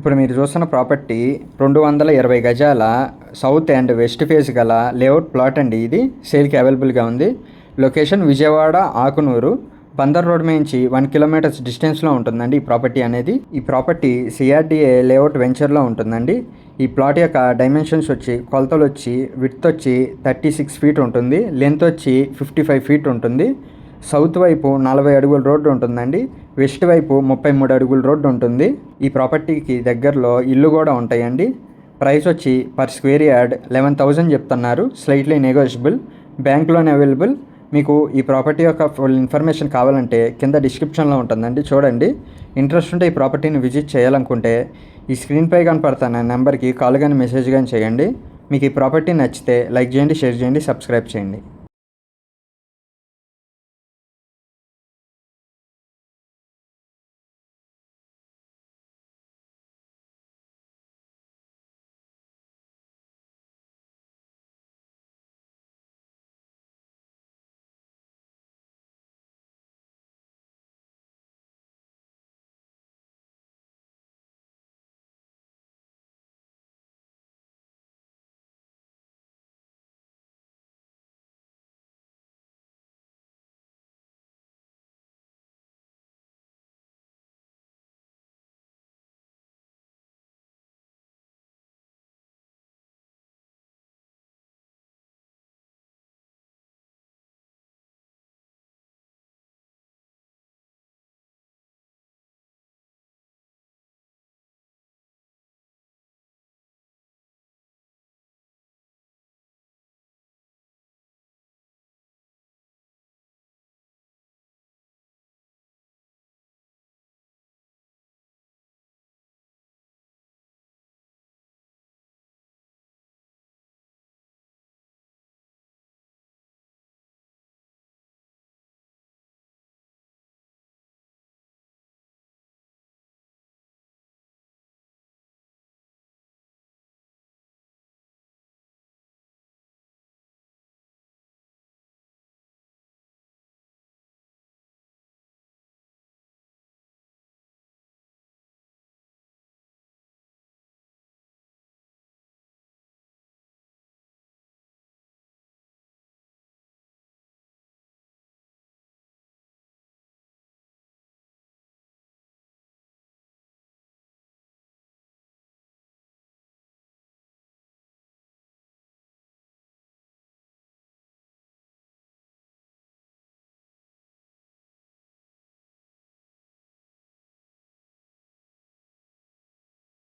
ఇప్పుడు మీరు చూస్తున్న ప్రాపర్టీ 220 గజాల సౌత్ అండ్ వెస్ట్ ఫేస్ గల లేఅవుట్ ప్లాట్ అండి. ఇది సేల్కి అవైలబుల్గా ఉంది. లొకేషన్ విజయవాడ ఆకునూరు బందర్ రోడ్ నుంచి 1 కిలోమీటర్స్ డిస్టెన్స్లో ఉంటుందండి ఈ ప్రాపర్టీ అనేది. ఈ ప్రాపర్టీ సిఆర్డిఏ లేఅవుట్ వెంచర్లో ఉంటుందండి. ఈ ప్లాట్ యొక్క డైమెన్షన్స్ వచ్చి కొలతలు వచ్చి విడ్త్ వచ్చి 36 ఫీట్ ఉంటుంది, లెంత్ వచ్చి 55 ఫీట్ ఉంటుంది. సౌత్ వైపు 40 అడుగుల రోడ్డు ఉంటుందండి, వెస్ట్ వైపు 33 అడుగుల రోడ్డు ఉంటుంది. ఈ ప్రాపర్టీకి దగ్గరలో ఇల్లు కూడా ఉంటాయండి. ప్రైస్ వచ్చి పర్ స్క్వేర్ యార్డ్ 11,000 చెప్తున్నారు, slightly negotiable. Bank loan available. మీకు ఈ ప్రాపర్టీ యొక్క ఫుల్ ఇన్ఫర్మేషన్ కావాలంటే కింద డిస్క్రిప్షన్లో ఉంటుందండి, చూడండి. ఇంట్రెస్ట్ ఉంటే ఈ ప్రాపర్టీని విజిట్ చేయాలనుకుంటే ఈ స్క్రీన్పై కనపడుతున్న నెంబర్కి కాల్ కానీ మెసేజ్ కానీ చేయండి. మీకు ఈ ప్రాపర్టీ నచ్చితే లైక్ చేయండి, షేర్ చేయండి, సబ్స్క్రైబ్ చేయండి.